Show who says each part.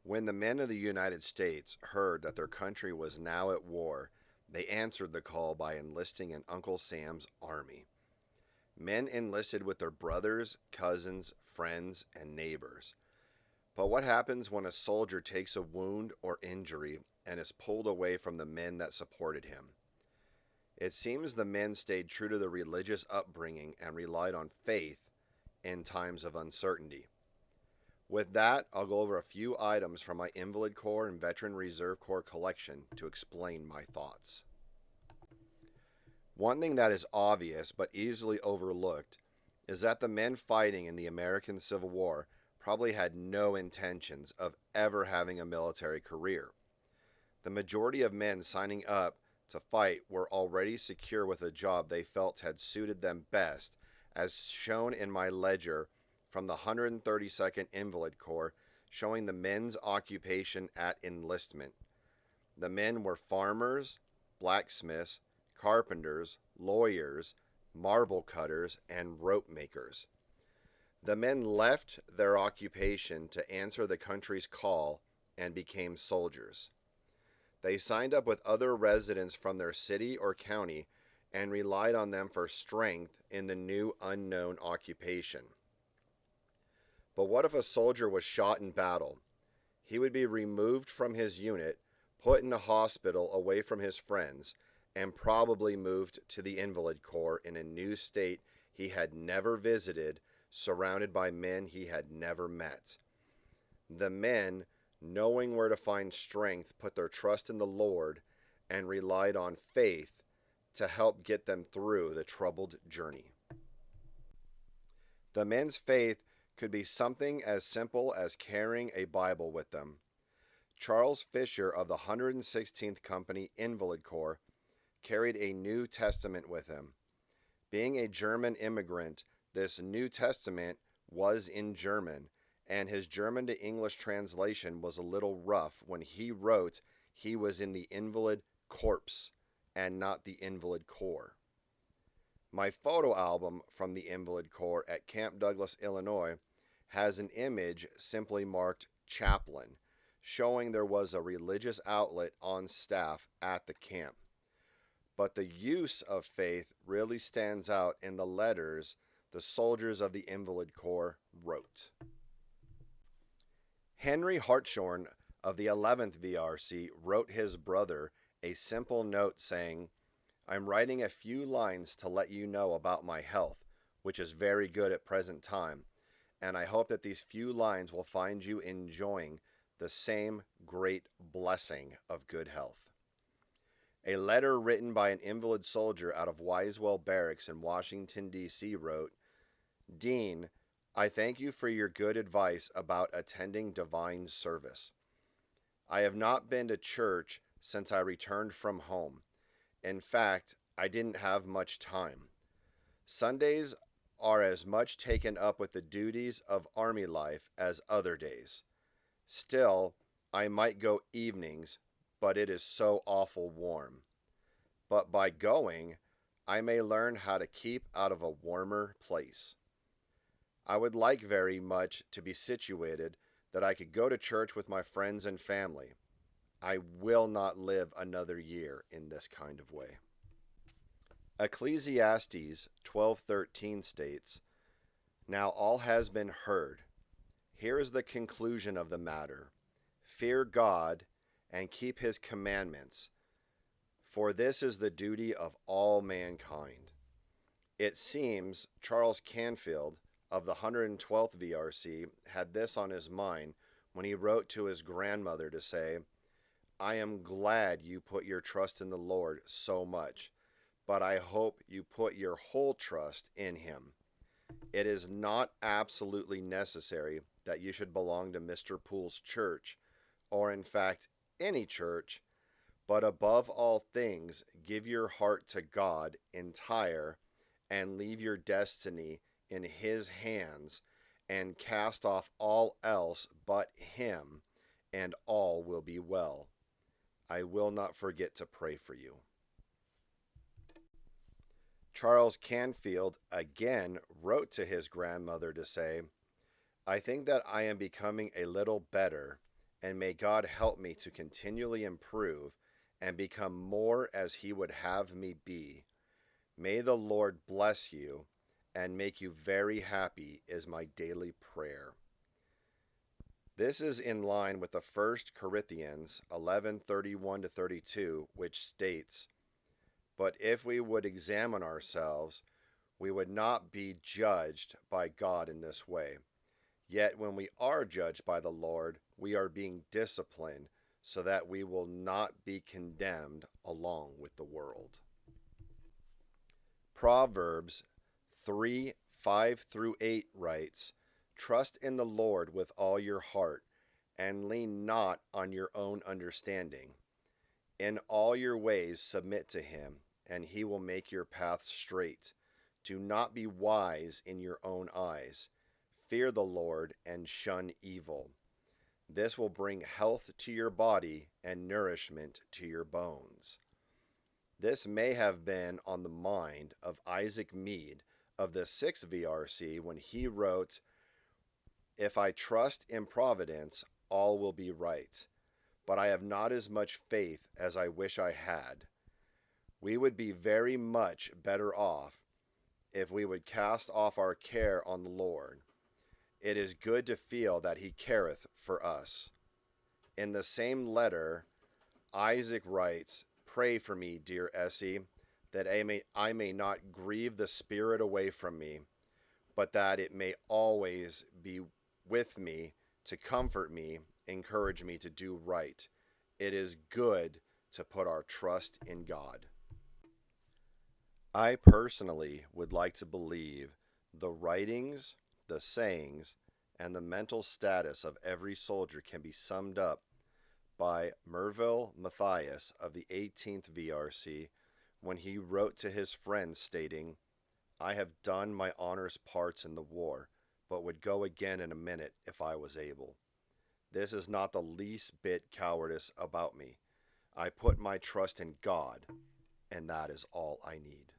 Speaker 1: When the men of the United States heard that their country was now at war, they answered the call by enlisting in Uncle Sam's army. Men enlisted with their brothers, cousins, friends, and neighbors. But what happens when a soldier takes a wound or injury and is pulled away from the men that supported him? It seems the men stayed true to their religious upbringing and relied on faith in times of uncertainty. With that, I'll go over a few items from my Invalid Corps and Veteran Reserve Corps collection to explain my thoughts. One thing that is obvious but easily overlooked is that the men fighting in the American Civil War probably had no intentions of ever having a military career. The majority of men signing up to fight were already secure with a job they felt had suited them best, as shown in my ledger from the 132nd Invalid Corps showing the men's occupation at enlistment. The men were farmers, blacksmiths, carpenters, lawyers, marble cutters, and rope makers. The men left their occupation to answer the country's call and became soldiers. They signed up with other residents from their city or county and relied on them for strength in the new unknown occupation. But what if a soldier was shot in battle? He would be removed from his unit, put in a hospital away from his friends, and probably moved to the Invalid Corps in a new state he had never visited, surrounded by men he had never met. The men, knowing where to find strength, put their trust in the Lord and relied on faith to help get them through the troubled journey. The men's faith could be something as simple as carrying a Bible with them. Charles Fisher of the 116th Company Invalid Corps carried a New Testament with him. Being a German immigrant, this New Testament was in German, and his German to English translation was a little rough when he wrote he was in the Invalid Corps and not the Invalid Corps. My photo album from the Invalid Corps at Camp Douglas, Illinois, has an image simply marked chaplain, showing there was a religious outlet on staff at the camp. But the use of faith really stands out in the letters the soldiers of the Invalid Corps wrote. Henry Hartshorn of the 11th VRC wrote his brother a simple note saying, "I'm writing a few lines to let you know about my health, which is very good at present time, and I hope that these few lines will find you enjoying the same great blessing of good health." A letter written by an invalid soldier out of Wisewell Barracks in Washington, D.C. wrote, "Dean, I thank you for your good advice about attending divine service. I have not been to church since I returned from home. In fact, I didn't have much time. Sundays are as much taken up with the duties of army life as other days. Still, I might go evenings, but it is so awful warm. But by going, I may learn how to keep out of a warmer place. I would like very much to be situated that I could go to church with my friends and family. I will not live another year in this kind of way." Ecclesiastes 12:13 states, "Now all has been heard. Here is the conclusion of the matter. Fear God and keep his commandments, for this is the duty of all mankind." It seems Charles Canfield of the 112th VRC had this on his mind when he wrote to his grandmother to say, "I am glad you put your trust in the Lord so much, but I hope you put your whole trust in him. It is not absolutely necessary that you should belong to Mr. Poole's church, or in fact any church, but above all things give your heart to God entire and leave your destiny in his hands and cast off all else but him, and all will be well. I will not forget to pray for you." Charles Canfield again wrote to his grandmother to say, "I think that I am becoming a little better, and may God help me to continually improve and become more as He would have me be. May the Lord bless you and make you very happy is my daily prayer. This is in line with the 1 Corinthians 11:31-32, which states, "But if we would examine ourselves, we would not be judged by God in this way. Yet when we are judged by the Lord, we are being disciplined so that we will not be condemned along with the world." Proverbs 3:5-8 writes, "Trust in the Lord with all your heart, and lean not on your own understanding. In all your ways submit to Him, and He will make your paths straight. Do not be wise in your own eyes. Fear the Lord and shun evil. This will bring health to your body and nourishment to your bones." This may have been on the mind of Isaac Mead of the 6th VRC when he wrote, "If I trust in Providence, all will be right, but I have not as much faith as I wish I had. We would be very much better off if we would cast off our care on the Lord. It is good to feel that He careth for us." In the same letter, Isaac writes, "Pray for me, dear Essie, that I may not grieve the Spirit away from me, but that it may always be with me to comfort me, encourage me to do right. It is good to put our trust in God." I personally would like to believe the writings, the sayings, and the mental status of every soldier can be summed up by Merville Matthias of the 18th VRC when he wrote to his friends stating, "I have done my honors parts in the war, but would go again in a minute if I was able. This is not the least bit cowardice about me. I put my trust in God, and that is all I need."